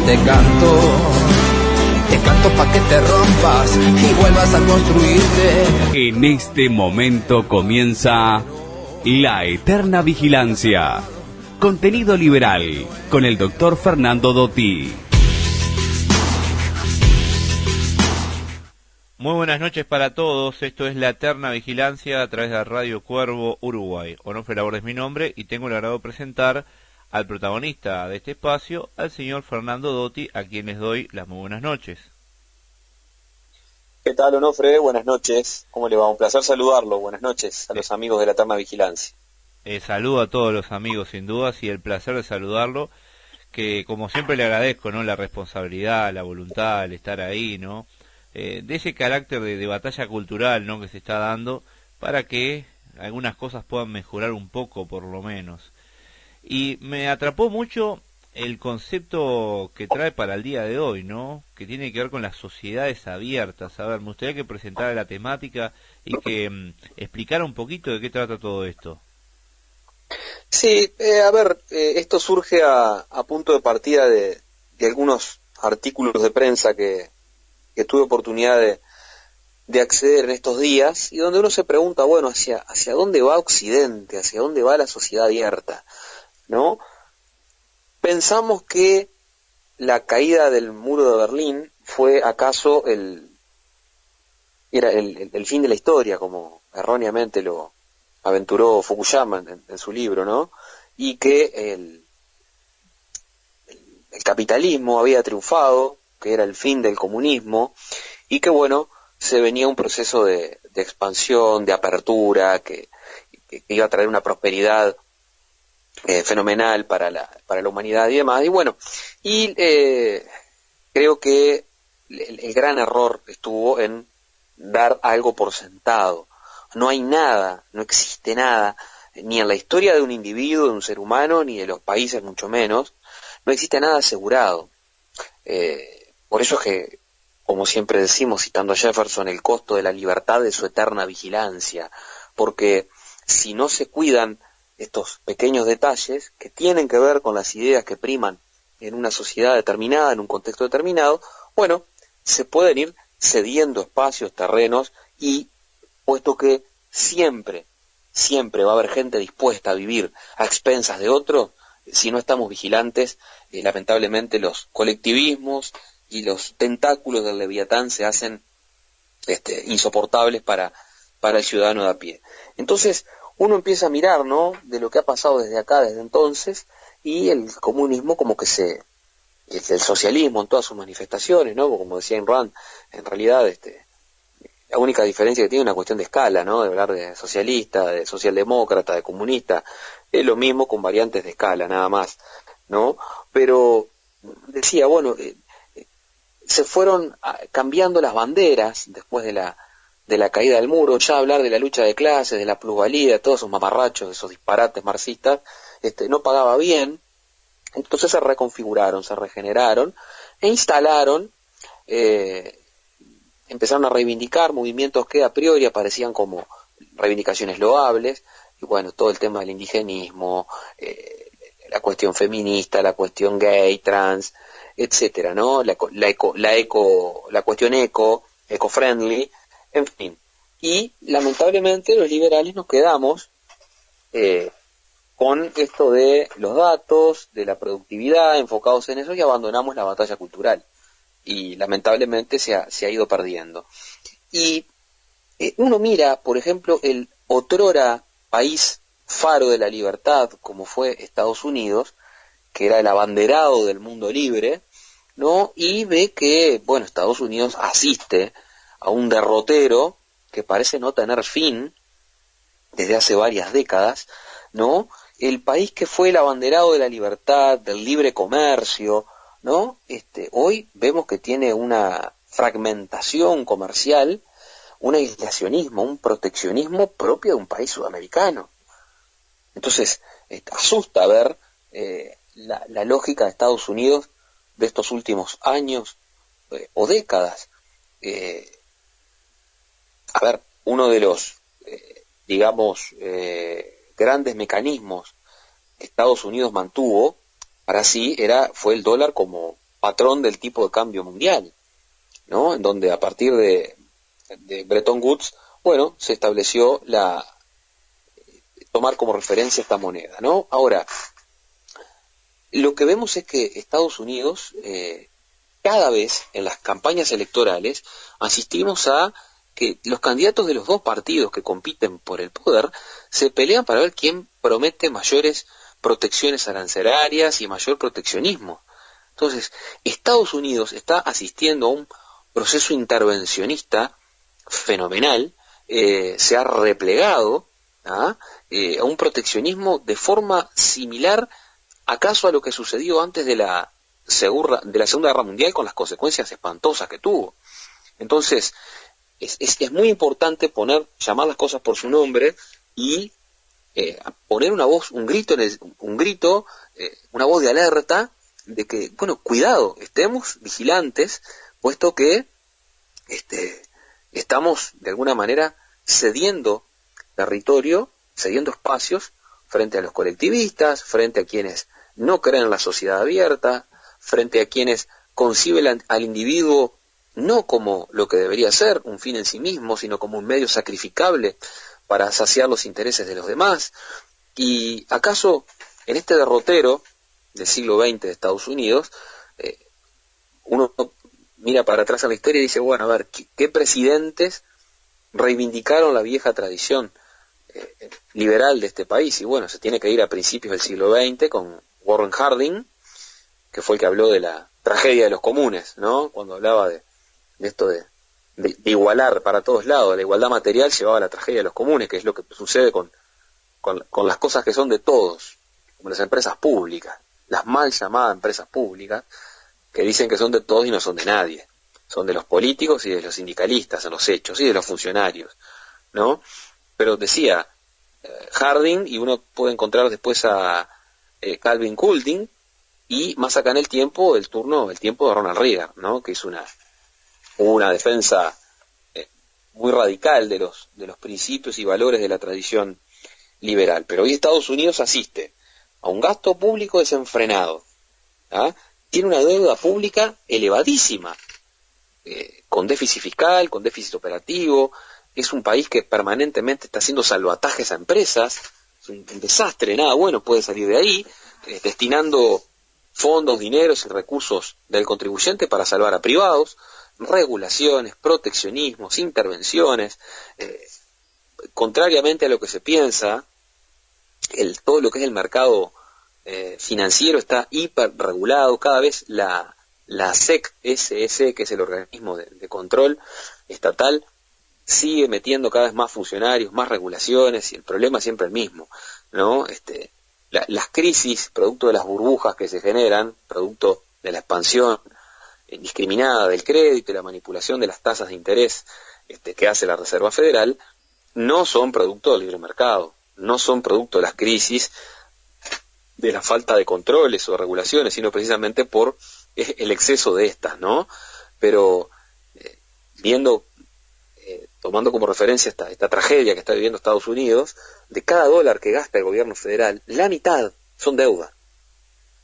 te canto pa' que te rompas y vuelvas a construirte. En este momento comienza La Eterna Vigilancia. Contenido liberal con el doctor Fernando Dotti. Muy buenas noches para todos, esto es La Eterna Vigilancia a través de Radio Cuervo Uruguay. Onofre Laborde es mi nombre y tengo el agrado de presentar al protagonista de este espacio, al señor Fernando Dotti, a quien les doy las muy buenas noches. ¿Qué tal, Onofre? Buenas noches. ¿Cómo le va? Un placer saludarlo. Buenas noches a los amigos de La Eterna Vigilancia. Saludo a todos los amigos, sin dudas, y el placer de saludarlo, que como siempre le agradezco, ¿no? La responsabilidad, la voluntad, el estar ahí, ¿no? De ese carácter de batalla cultural, ¿no? Que se está dando para que algunas cosas puedan mejorar un poco, por lo menos. Y me atrapó mucho el concepto que trae para el día de hoy, ¿no? Que tiene que ver con las sociedades abiertas. A ver, me gustaría que presentara la temática y que explicara un poquito de qué trata todo esto. Sí, esto surge a punto de partida de algunos artículos de prensa que tuve oportunidad de acceder en estos días, y donde uno se pregunta, bueno, hacia dónde va Occidente, hacia dónde va la sociedad abierta, ¿no? Pensamos que la caída del muro de Berlín fue acaso el fin de la historia, como erróneamente lo aventuró Fukuyama en su libro, ¿no? Y que el capitalismo había triunfado, que era el fin del comunismo, y que, bueno, se venía un proceso de expansión, de apertura, que iba a traer una prosperidad fenomenal para la humanidad y demás. Y bueno, creo que el gran error estuvo en dar algo por sentado. No hay nada, no existe nada, ni en la historia de un individuo, de un ser humano, ni de los países mucho menos, no existe nada asegurado. Por eso es que, como siempre decimos, citando a Jefferson, el costo de la libertad es su eterna vigilancia, porque si no se cuidan estos pequeños detalles que tienen que ver con las ideas que priman en una sociedad determinada, en un contexto determinado, bueno, se pueden ir cediendo espacios, terrenos, y puesto que siempre va a haber gente dispuesta a vivir a expensas de otros, si no estamos vigilantes, lamentablemente los colectivismos y los tentáculos del Leviatán se hacen insoportables para el ciudadano de a pie. Entonces, uno empieza a mirar, ¿no?, de lo que ha pasado desde acá, desde entonces, y el comunismo como que el socialismo en todas sus manifestaciones, ¿no?, como decía Ayn Rand, en realidad la única diferencia que tiene es una cuestión de escala, ¿no?, de hablar de socialista, de socialdemócrata, de comunista, es lo mismo con variantes de escala, nada más, ¿no? Pero decía, bueno, se fueron cambiando las banderas después de la caída del muro. Ya hablar de la lucha de clases, de la plusvalía, de todos esos mamarrachos, de esos disparates marxistas, no pagaba bien. Entonces se reconfiguraron, se regeneraron e instalaron, empezaron a reivindicar movimientos que a priori aparecían como reivindicaciones loables, y bueno, todo el tema del indigenismo, la cuestión feminista, la cuestión gay, trans, etcétera, ¿no? La cuestión eco-friendly, en fin. Y lamentablemente los liberales nos quedamos con esto de los datos, de la productividad, enfocados en eso, y abandonamos la batalla cultural. Y lamentablemente se ha ido perdiendo. Y uno mira, por ejemplo, el otrora país faro de la libertad, como fue Estados Unidos, que era el abanderado del mundo libre, ¿no? Y ve que, bueno, Estados Unidos asiste a un derrotero que parece no tener fin desde hace varias décadas, ¿no? El país que fue el abanderado de la libertad, del libre comercio, ¿no? Hoy vemos que tiene una fragmentación comercial, un aislacionismo, un proteccionismo propio de un país sudamericano. Entonces, asusta ver la lógica de Estados Unidos de estos últimos años o décadas. Uno de los, grandes mecanismos que Estados Unidos mantuvo para sí fue el dólar como patrón del tipo de cambio mundial, ¿no? En donde a partir de Bretton Woods, bueno, se estableció tomar como referencia esta moneda, ¿no? Ahora, lo que vemos es que Estados Unidos, cada vez en las campañas electorales, asistimos a que los candidatos de los dos partidos que compiten por el poder se pelean para ver quién promete mayores protecciones arancelarias y mayor proteccionismo. Entonces, Estados Unidos está asistiendo a un proceso intervencionista fenomenal, se ha replegado a un proteccionismo de forma similar acaso a lo que sucedió antes de la Segunda Guerra Mundial, con las consecuencias espantosas que tuvo. Entonces, es muy importante llamar las cosas por su nombre y poner una voz, un grito, una voz de alerta de que, bueno, cuidado, estemos vigilantes, puesto que estamos de alguna manera cediendo territorio, cediendo espacios frente a los colectivistas, frente a quienes no creen en la sociedad abierta, frente a quienes conciben al individuo no como lo que debería ser, un fin en sí mismo, sino como un medio sacrificable para saciar los intereses de los demás. ¿Y acaso en este derrotero del siglo XX de Estados Unidos, uno mira para atrás en la historia y dice, bueno, a ver, ¿qué presidentes reivindicaron la vieja tradición liberal de este país? Y bueno, se tiene que ir a principios del siglo XX con Warren Harding, que fue el que habló de la tragedia de los comunes, ¿no? Cuando hablaba de esto de igualar para todos lados, la igualdad material llevaba a la tragedia de los comunes, que es lo que sucede con las cosas que son de todos, como las empresas públicas, las mal llamadas empresas públicas, que dicen que son de todos y no son de nadie, son de los políticos y de los sindicalistas en los hechos, y de los funcionarios, ¿no? Pero decía Harding, y uno puede encontrar después a Calvin Coolidge, y más acá en el tiempo de Ronald Reagan, ¿no? Que hizo una defensa muy radical de los principios y valores de la tradición liberal. Pero hoy Estados Unidos asiste a un gasto público desenfrenado, tiene una deuda pública elevadísima, con déficit fiscal, con déficit operativo, es un país que permanentemente está haciendo salvatajes a empresas, es un desastre, nada bueno puede salir de ahí, destinando fondos, dineros y recursos del contribuyente para salvar a privados, regulaciones, proteccionismos, intervenciones, contrariamente a lo que se piensa, todo lo que es el mercado financiero está hiperregulado. Cada vez la SEC, que es el organismo de control estatal, sigue metiendo cada vez más funcionarios, más regulaciones, y el problema es siempre el mismo, ¿no? Las crisis, producto de las burbujas que se generan, producto de la expansión indiscriminada del crédito y la manipulación de las tasas de interés que hace la Reserva Federal, no son producto del libre mercado, no son producto de las crisis, de la falta de controles o regulaciones, sino precisamente por el exceso de estas, ¿no? Pero tomando como referencia esta tragedia que está viviendo Estados Unidos, de cada dólar que gasta el gobierno federal, la mitad son deuda.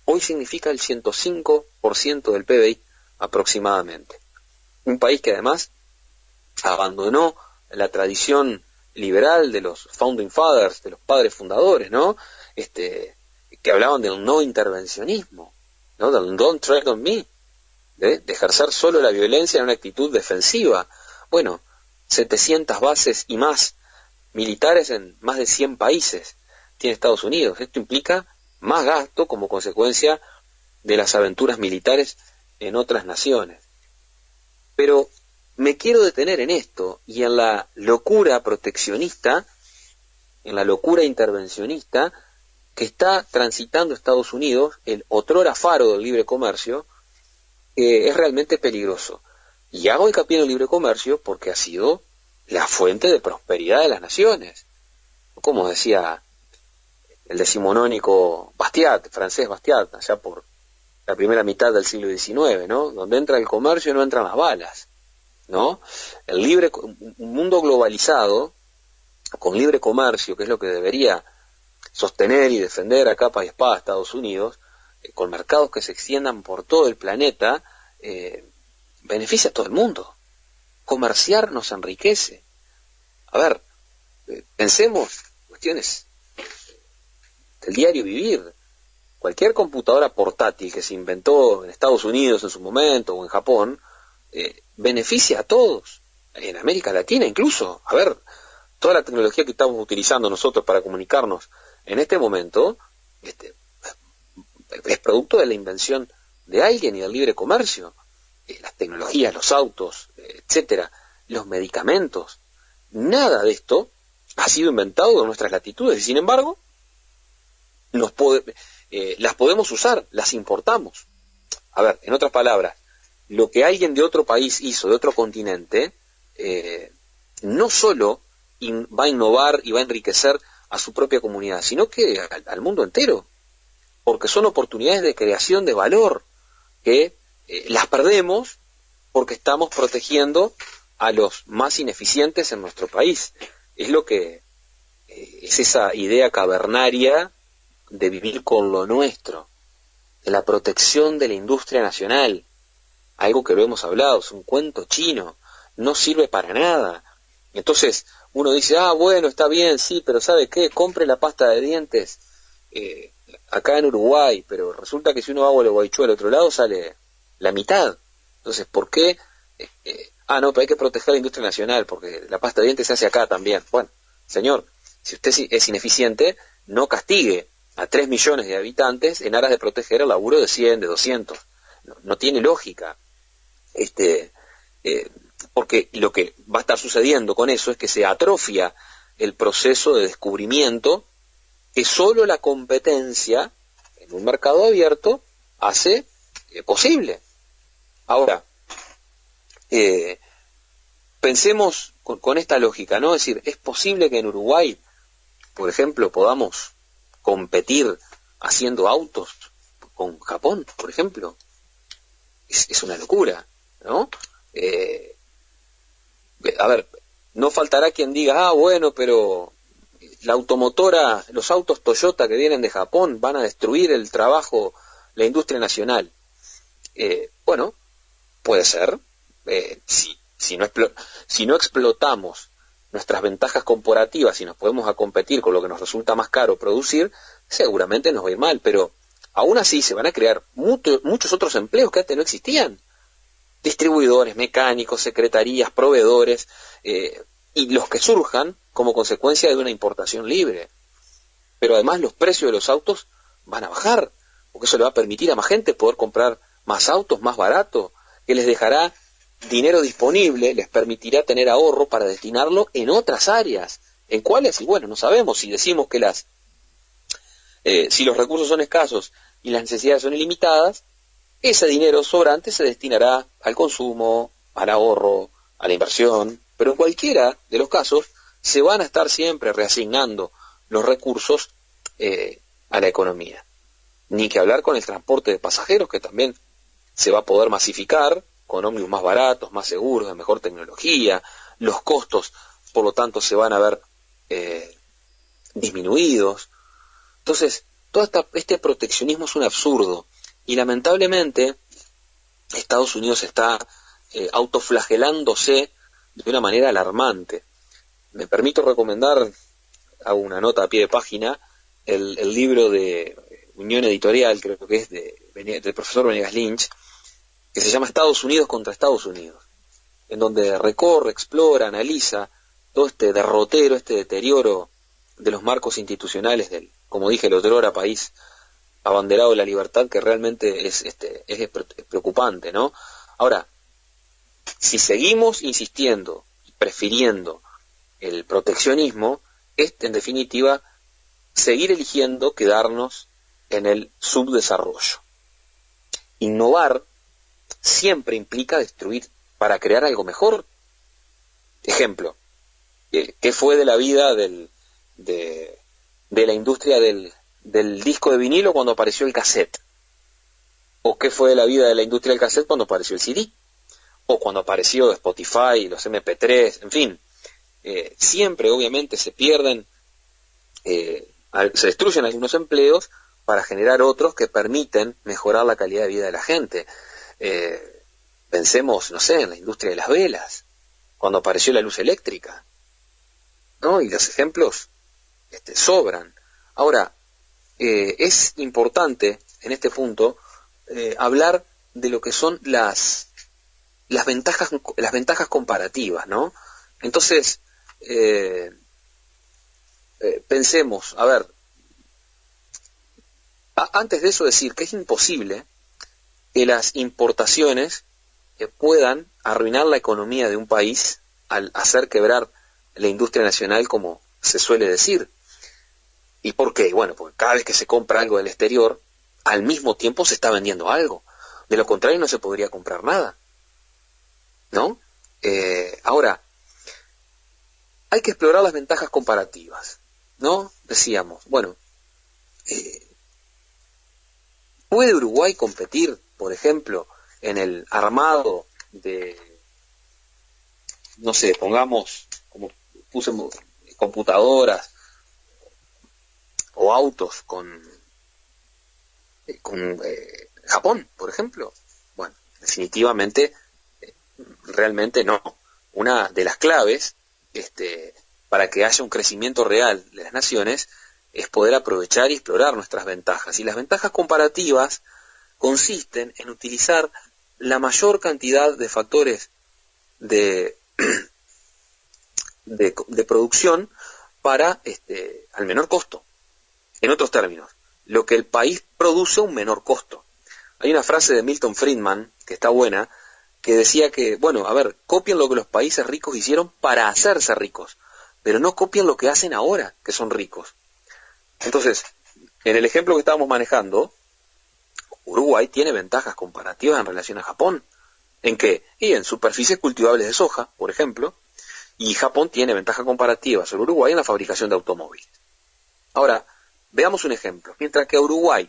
Hoy significa el 105% del PBI aproximadamente. Un país que además abandonó la tradición liberal de los founding fathers, de los padres fundadores, ¿no? Que hablaban del no intervencionismo, ¿no? Del don't tread on me, de ejercer solo la violencia en una actitud defensiva. Bueno, 700 bases y más militares en más de 100 países tiene Estados Unidos. Esto implica más gasto como consecuencia de las aventuras militares en otras naciones. Pero me quiero detener en esto y en la locura proteccionista, en la locura intervencionista que está transitando Estados Unidos, el otrora faro del libre comercio, que es realmente peligroso. Y hago hincapié en el libre comercio porque ha sido la fuente de prosperidad de las naciones. Como decía el decimonónico Bastiat, francés Bastiat, allá por la primera mitad del siglo XIX, ¿no? Donde entra el comercio no entran las balas, ¿no? Un mundo globalizado, con libre comercio, que es lo que debería sostener y defender a capa y espada a Estados Unidos, con mercados que se extiendan por todo el planeta, beneficia a todo el mundo. Comerciar nos enriquece. A ver, pensemos cuestiones del diario vivir. Cualquier computadora portátil que se inventó en Estados Unidos en su momento o en Japón, beneficia a todos, en América Latina incluso. A ver, toda la tecnología que estamos utilizando nosotros para comunicarnos en este momento es producto de la invención de alguien y del libre comercio. Las tecnologías, los autos, etcétera, los medicamentos, nada de esto ha sido inventado en nuestras latitudes y sin embargo las podemos usar, las importamos. A ver, en otras palabras, lo que alguien de otro país hizo, de otro continente, no solo va a innovar y va a enriquecer a su propia comunidad, sino que al mundo entero, porque son oportunidades de creación de valor que las perdemos porque estamos protegiendo a los más ineficientes en nuestro país. Es lo que es esa idea cavernaria de vivir con lo nuestro, de la protección de la industria nacional, algo que lo hemos hablado, es un cuento chino, no sirve para nada. Entonces uno dice, bueno, está bien, sí, pero ¿sabe qué? Compre la pasta de dientes acá en Uruguay, pero resulta que si uno va a Gualeguaychú al otro lado sale la mitad. Entonces, ¿por qué? No, pero hay que proteger la industria nacional, porque la pasta de dientes se hace acá también. Bueno, señor, si usted es ineficiente, no castigue a 3 millones de habitantes en aras de proteger el laburo de 100, de 200. No tiene lógica. Porque lo que va a estar sucediendo con eso es que se atrofia el proceso de descubrimiento que solo la competencia en un mercado abierto hace posible. Ahora, pensemos con esta lógica, ¿no? Es decir, ¿es posible que en Uruguay, por ejemplo, podamos competir haciendo autos con Japón, por ejemplo? Es una locura, ¿no? A ver, no faltará quien diga, bueno, pero la automotora, los autos Toyota que vienen de Japón van a destruir el trabajo, la industria nacional. Bueno, puede ser. Si no explotamos nuestras ventajas comparativas y nos podemos a competir con lo que nos resulta más caro producir, seguramente nos va a ir mal, pero aún así se van a crear muchos otros empleos que antes no existían. Distribuidores, mecánicos, secretarías, proveedores, y los que surjan como consecuencia de una importación libre. Pero además los precios de los autos van a bajar, porque eso le va a permitir a más gente poder comprar más autos más barato, que les dejará dinero disponible, les permitirá tener ahorro para destinarlo en otras áreas. ¿En cuáles? Y bueno, no sabemos. Si decimos que si los recursos son escasos y las necesidades son ilimitadas, ese dinero sobrante se destinará al consumo, al ahorro, a la inversión, pero en cualquiera de los casos se van a estar siempre reasignando los recursos a la economía. Ni que hablar con el transporte de pasajeros, que también se va a poder masificar con ómnibus más baratos, más seguros, de mejor tecnología. Los costos, por lo tanto, se van a ver disminuidos. Entonces, todo este proteccionismo es un absurdo. Y lamentablemente, Estados Unidos está autoflagelándose de una manera alarmante. Me permito recomendar, hago una nota a pie de página, el libro de Unión Editorial, creo que es del profesor Venegas Lynch, que se llama Estados Unidos contra Estados Unidos, en donde recorre, explora, analiza todo este derrotero, este deterioro de los marcos institucionales del, como dije, el otrora país abanderado de la libertad, que realmente es preocupante, ¿no? Ahora, si seguimos insistiendo y prefiriendo el proteccionismo, es en definitiva seguir eligiendo quedarnos en el subdesarrollo. Innovar siempre implica destruir para crear algo mejor. Ejemplo, ¿qué fue de la vida de la industria del disco de vinilo cuando apareció el cassette? ¿O qué fue de la vida de la industria del cassette cuando apareció el CD? O cuando apareció Spotify, los MP3, en fin. Siempre obviamente se pierden, se destruyen algunos empleos para generar otros que permiten mejorar la calidad de vida de la gente. Pensemos, no sé, en la industria de las velas, cuando apareció la luz eléctrica, ¿no? Y los ejemplos sobran. Ahora, es importante en este punto hablar de lo que son las ventajas comparativas, ¿no? Entonces, pensemos, a ver, antes de eso decir que es imposible que las importaciones puedan arruinar la economía de un país al hacer quebrar la industria nacional, como se suele decir. ¿Y por qué? Bueno, porque cada vez que se compra algo del exterior, al mismo tiempo se está vendiendo algo. De lo contrario no se podría comprar nada, ¿no? Ahora, hay que explorar las ventajas comparativas, ¿no? Decíamos, bueno, ¿puede Uruguay competir, por ejemplo, en el armado de, no sé, pongamos, como puse, computadoras o autos con Japón, por ejemplo? Bueno, definitivamente, realmente no. Una de las claves para que haya un crecimiento real de las naciones es poder aprovechar y explorar nuestras ventajas. Y las ventajas comparativas consisten en utilizar la mayor cantidad de factores de producción para al menor costo. En otros términos, lo que el país produce a un menor costo. Hay una frase de Milton Friedman que está buena, que decía que, bueno, a ver, copien lo que los países ricos hicieron para hacerse ricos, pero no copien lo que hacen ahora que son ricos. Entonces, en el ejemplo que estábamos manejando, Uruguay tiene ventajas comparativas en relación a Japón. ¿En qué? Y en superficies cultivables de soja, por ejemplo, y Japón tiene ventaja comparativa sobre Uruguay en la fabricación de automóviles. Ahora, veamos un ejemplo. Mientras que a Uruguay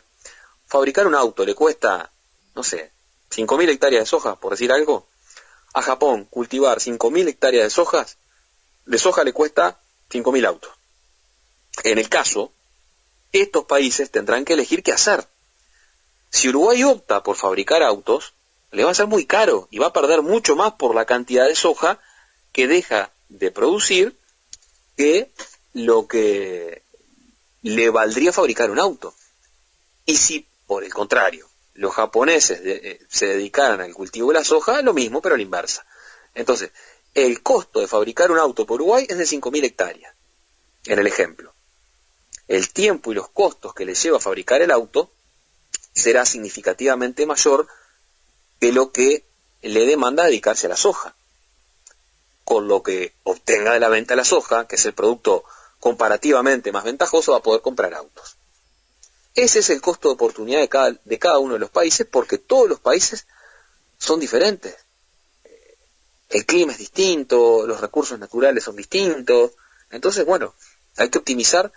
fabricar un auto le cuesta, no sé, 5.000 hectáreas de soja, por decir algo, a Japón cultivar 5.000 hectáreas de soja le cuesta 5.000 autos. En el caso, estos países tendrán que elegir qué hacer. Si Uruguay opta por fabricar autos, le va a ser muy caro y va a perder mucho más por la cantidad de soja que deja de producir que lo que le valdría fabricar un auto. Y si, por el contrario, los japoneses se dedicaran al cultivo de la soja, lo mismo, pero a la inversa. Entonces, el costo de fabricar un auto por Uruguay es de 5.000 hectáreas, en el ejemplo. El tiempo y los costos que le lleva a fabricar el auto será significativamente mayor que lo que le demanda dedicarse a la soja. Con lo que obtenga de la venta de la soja, que es el producto comparativamente más ventajoso, va a poder comprar autos. Ese es el costo de oportunidad de cada uno de los países, porque todos los países son diferentes. El clima es distinto, los recursos naturales son distintos. Entonces, bueno, hay que optimizar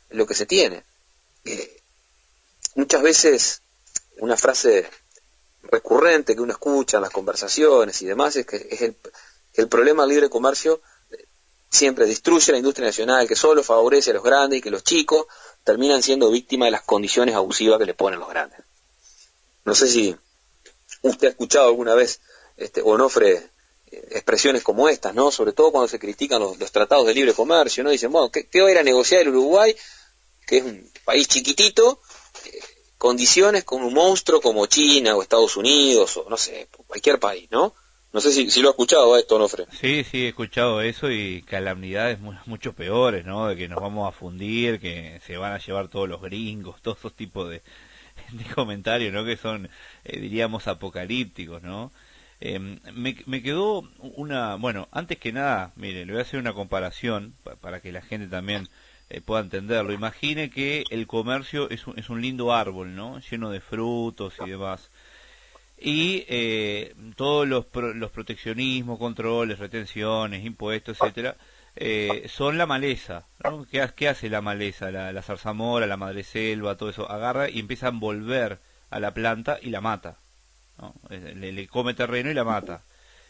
lo que se tiene. Muchas veces una frase recurrente que uno escucha en las conversaciones y demás es que el problema del libre comercio siempre destruye la industria nacional, que solo favorece a los grandes y que los chicos terminan siendo víctimas de las condiciones abusivas que le ponen los grandes. No sé si usted ha escuchado alguna vez, Onofre, expresiones como estas, ¿no? Sobre todo cuando se critican los tratados de libre comercio, ¿no? Dicen, bueno, ¿qué va a ir a negociar el Uruguay, que es un país chiquitito, condiciones con un monstruo como China o Estados Unidos o no sé, cualquier país, ¿no? No sé si lo ha escuchado esto, Onofre. Sí, he escuchado eso y calamidades mucho peores, ¿no? De que nos vamos a fundir, que se van a llevar todos los gringos, todos esos tipos de comentarios, ¿no? Que son, diríamos, apocalípticos, ¿no? Me quedó bueno, antes que nada, mire, le voy a hacer una comparación para que la gente también pueda entenderlo. Imagine que el comercio es un lindo árbol, ¿no? Lleno de frutos y demás. Y todos los proteccionismos, controles, retenciones, impuestos, etcétera, son la maleza, ¿no? ¿Qué hace la maleza? La zarzamora, la madreselva, todo eso, agarra y empieza a envolver a la planta y la mata, ¿no? Le come terreno y la mata.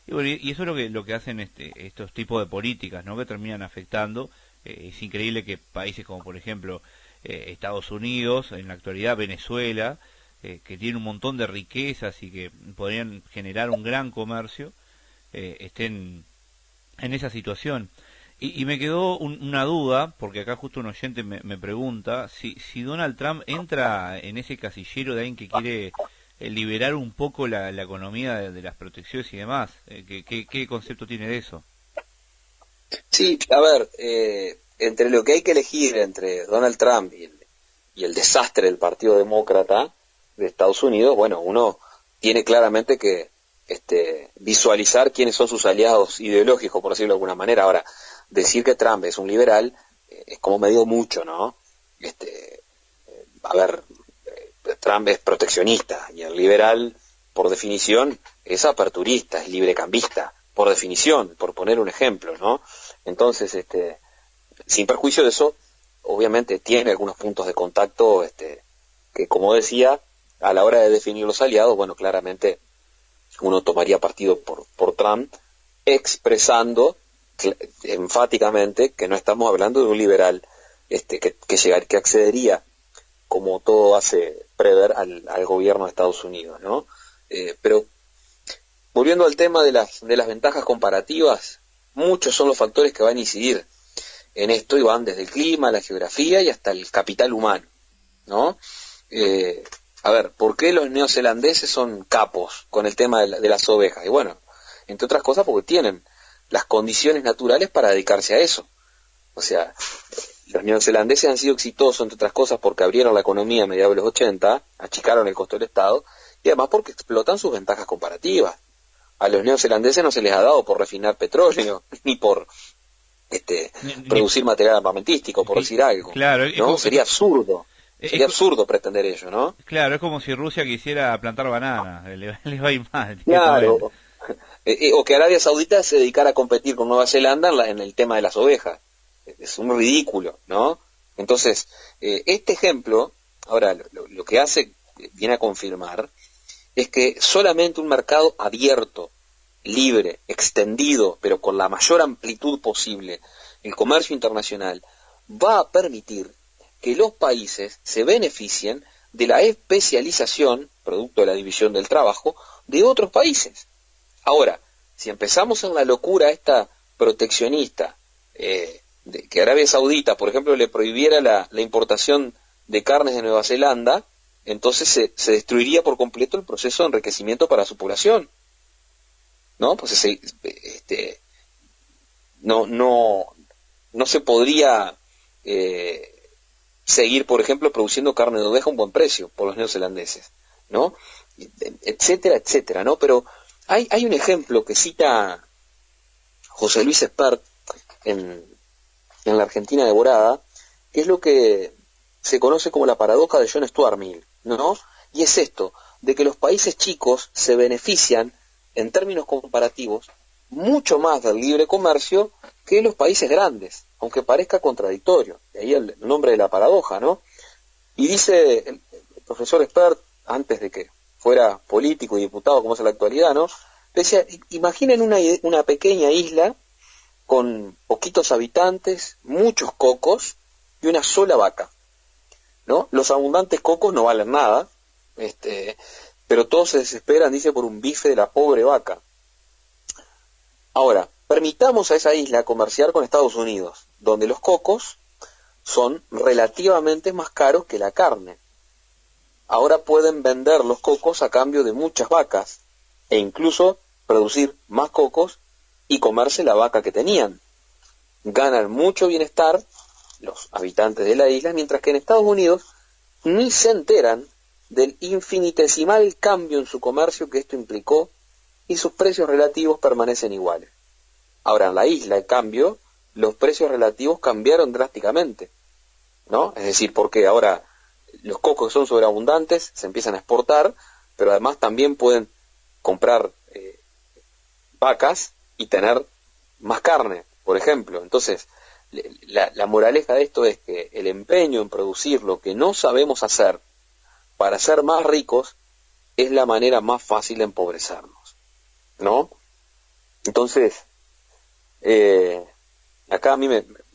Y, bueno, y eso es lo que hacen estos tipos de políticas, ¿no? Que terminan afectando. Es increíble que países como, por ejemplo, Estados Unidos, en la actualidad Venezuela, que tiene un montón de riquezas y que podrían generar un gran comercio, estén en esa situación. Y me quedó una duda, porque acá justo un oyente me pregunta si Donald Trump entra en ese casillero de alguien que quiere liberar un poco la economía de las protecciones y demás. ¿Qué concepto tiene de eso? Sí, a ver, entre lo que hay que elegir entre Donald Trump y el desastre del Partido Demócrata de Estados Unidos, bueno, uno tiene claramente que visualizar quiénes son sus aliados ideológicos, por decirlo de alguna manera. Ahora, decir que Trump es un liberal es como medio mucho, ¿no? A ver, Trump es proteccionista y el liberal, por definición, es aperturista, es librecambista, por definición, por poner un ejemplo, ¿no? Entonces, sin perjuicio de eso, obviamente tiene algunos puntos de contacto que, como decía, a la hora de definir los aliados, bueno, claramente uno tomaría partido por Trump, expresando enfáticamente que no estamos hablando de un liberal que accedería, como todo hace prever, al gobierno de Estados Unidos, ¿no? Pero volviendo al tema de las ventajas comparativas, muchos son los factores que van a incidir en esto y van desde el clima, la geografía y hasta el capital humano, ¿no? A ver, ¿por qué los neozelandeses son capos con el tema de las ovejas? Y bueno, entre otras cosas porque tienen las condiciones naturales para dedicarse a eso. O sea, los neozelandeses han sido exitosos, entre otras cosas, porque abrieron la economía a mediados de los 80, achicaron el costo del Estado, y además porque explotan sus ventajas comparativas. A los neozelandeses no se les ha dado por refinar petróleo, ni por producir material armamentístico, por decir algo. Claro, ¿no? Sería absurdo. Sería absurdo pretender ello, ¿no? Claro, es como si Rusia quisiera plantar bananas, le va a ir mal. Claro. O que Arabia Saudita se dedicara a competir con Nueva Zelanda en el tema de las ovejas. Es un ridículo, ¿no? Entonces, este ejemplo, ahora, lo que viene a confirmar, es que solamente un mercado abierto, libre, extendido, pero con la mayor amplitud posible, el comercio internacional, va a permitir que los países se beneficien de la especialización, producto de la división del trabajo, de otros países. Ahora, si empezamos en la locura esta proteccionista, de que Arabia Saudita, por ejemplo, le prohibiera la importación de carnes de Nueva Zelanda, entonces se destruiría por completo el proceso de enriquecimiento para su población, ¿no? Pues no se podría seguir, por ejemplo, produciendo carne de oveja a un buen precio por los neozelandeses, ¿no? Etcétera, etcétera, ¿no? Pero hay un ejemplo que cita José Luis Espert en la Argentina devorada, que es lo que se conoce como la paradoja de John Stuart Mill, ¿no? Y es esto, de que los países chicos se benefician, en términos comparativos, mucho más del libre comercio que los países grandes, aunque parezca contradictorio. De ahí el nombre de la paradoja, ¿no? Y dice el profesor Espert, antes de que fuera político y diputado como es en la actualidad, ¿no? Decía, imaginen una pequeña isla con poquitos habitantes, muchos cocos y una sola vaca, ¿no? Los abundantes cocos no valen nada, pero todos se desesperan, dice, por un bife de la pobre vaca. Ahora, permitamos a esa isla comerciar con Estados Unidos, donde los cocos son relativamente más caros que la carne. Ahora pueden vender los cocos a cambio de muchas vacas, e incluso producir más cocos y comerse la vaca que tenían. Ganan mucho bienestar los habitantes de la isla, mientras que en Estados Unidos ni se enteran del infinitesimal cambio en su comercio que esto implicó, y sus precios relativos permanecen iguales. Ahora, en la isla, en cambio, los precios relativos cambiaron drásticamente, ¿no? Es decir, porque ahora los cocos que son sobreabundantes se empiezan a exportar, pero además también pueden comprar vacas y tener más carne, por ejemplo. Entonces, la moraleja de esto es que el empeño en producir lo que no sabemos hacer para ser más ricos es la manera más fácil de empobrecernos, ¿no? Entonces, acá a mí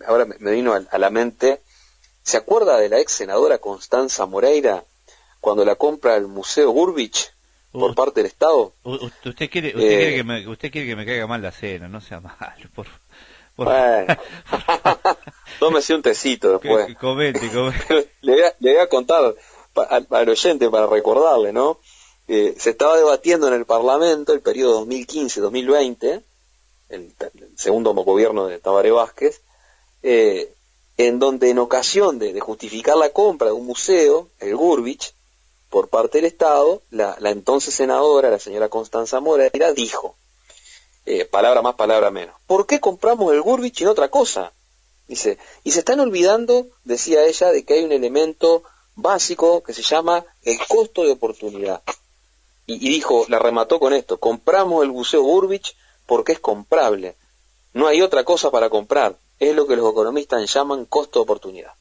ahora me vino a la mente ¿Se acuerda de la ex senadora Constanza Moreira cuando la compra el Museo Burbich por parte del Estado? Usted quiere que me caiga mal la cena, no sea malo, por... Bueno, tómese un tecito después. Comente. Le voy a contar al oyente para recordarle, ¿no? Se estaba debatiendo en el Parlamento el periodo 2015-2020, el segundo gobierno de Tabaré Vázquez, en donde en ocasión de justificar la compra de un museo, el Burbich, por parte del Estado, la entonces senadora, la señora Constanza Moreira, dijo, palabra más, palabra menos, ¿por qué compramos el Burbich y no otra cosa? Dice, y se están olvidando, decía ella, de que hay un elemento básico que se llama el costo de oportunidad. Y dijo, la remató con esto, compramos el Museo Burbich porque es comprable. No hay otra cosa para comprar. Es lo que los economistas llaman costo de oportunidad.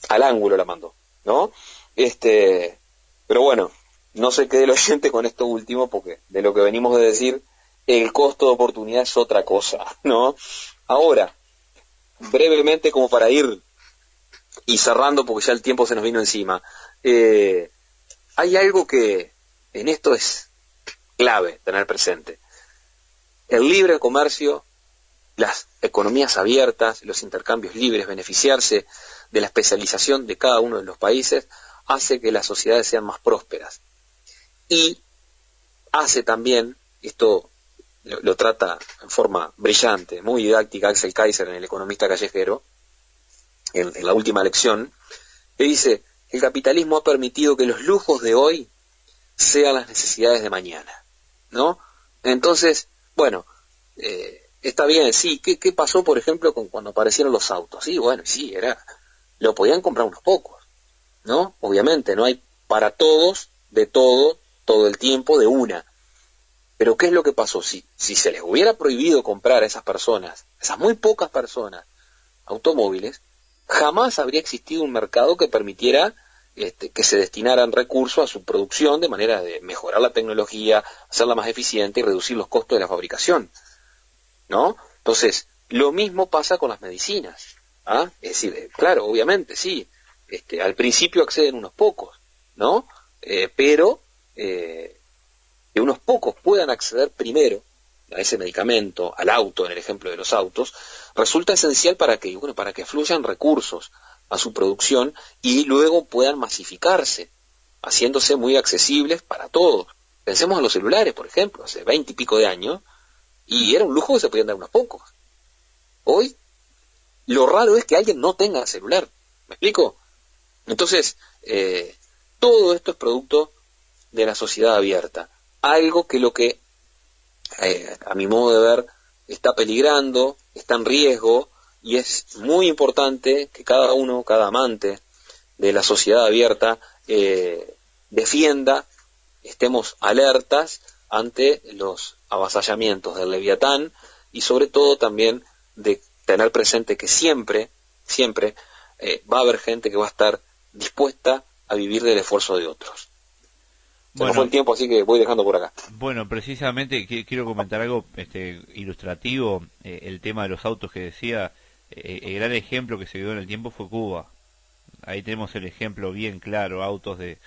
Al ángulo la mandó, ¿no? Pero bueno, no se quede el oyente con esto último, porque de lo que venimos de decir, el costo de oportunidad es otra cosa, ¿no? Ahora, brevemente como para ir y cerrando, porque ya el tiempo se nos vino encima, hay algo que en esto es clave tener presente. El libre comercio, las economías abiertas, los intercambios libres, beneficiarse de la especialización de cada uno de los países, hace que las sociedades sean más prósperas. Y hace también, esto lo trata en forma brillante, muy didáctica, Axel Kaiser en El economista callejero, en la última lección, que dice, el capitalismo ha permitido que los lujos de hoy sean las necesidades de mañana, ¿no? Entonces, bueno, está bien, sí, ¿qué pasó, por ejemplo, con cuando aparecieron los autos? Sí, bueno, sí, lo podían comprar unos pocos, ¿no? Obviamente, no hay para todos, de todo el tiempo, de una. Pero ¿qué es lo que pasó? Si se les hubiera prohibido comprar a esas personas, esas muy pocas personas, automóviles, jamás habría existido un mercado que permitiera que se destinaran recursos a su producción de manera de mejorar la tecnología, hacerla más eficiente y reducir los costos de la fabricación, ¿no? Entonces, lo mismo pasa con las medicinas, ¿ah? Es decir, claro, obviamente, sí, al principio acceden unos pocos, ¿no? Pero que unos pocos puedan acceder primero a ese medicamento, al auto, en el ejemplo de los autos, resulta esencial para que fluyan recursos a su producción y luego puedan masificarse, haciéndose muy accesibles para todos. Pensemos en los celulares, por ejemplo, hace 20 y pico de años, y era un lujo que se podían dar unos pocos. Hoy, lo raro es que alguien no tenga celular, ¿me explico? Entonces, todo esto es producto de la sociedad abierta, algo que a mi modo de ver, está peligrando, está en riesgo, y es muy importante que cada amante de la sociedad abierta defienda, estemos alertas ante los avasallamientos del Leviatán, y sobre todo también de tener presente que siempre va a haber gente que va a estar dispuesta a vivir del esfuerzo de otros. Se nos fue el tiempo, así que voy dejando por acá. Bueno, precisamente quiero comentar algo ilustrativo, el tema de los autos que decía, el gran ejemplo que se dio en el tiempo fue Cuba. Ahí tenemos el ejemplo bien claro, autos de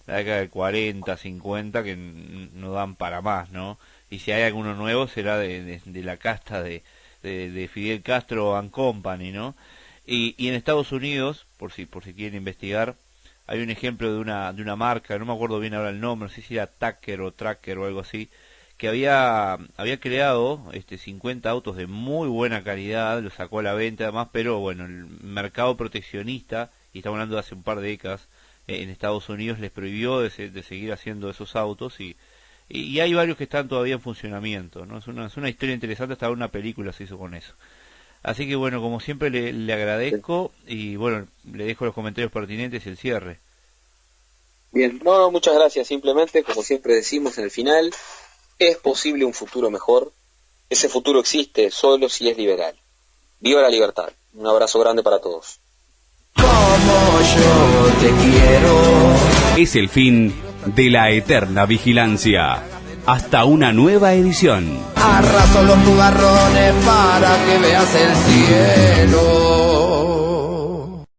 la década del 40, 50 que no dan para más, ¿no? Y si hay alguno nuevo será de la casta de Fidel Castro and Company, ¿no? Y en Estados Unidos, por si quieren investigar, hay un ejemplo de una marca, no me acuerdo bien ahora el nombre, no sé si era Tracker o algo así, que había creado 50 autos de muy buena calidad, los sacó a la venta además, pero bueno, el mercado proteccionista, y estamos hablando de hace un par de décadas, en Estados Unidos les prohibió de seguir haciendo esos autos, y hay varios que están todavía en funcionamiento, ¿no? Es una historia interesante, hasta una película se hizo con eso. Así que bueno, como siempre le agradezco, y bueno, le dejo los comentarios pertinentes y el cierre. Bien, no, muchas gracias. Simplemente, como siempre decimos en el final, es posible un futuro mejor. Ese futuro existe solo si es liberal. ¡Viva la libertad! Un abrazo grande para todos. Como yo te quiero. Es el fin de la eterna vigilancia. Hasta una nueva edición. Arraso los nubarrones para que veas el cielo.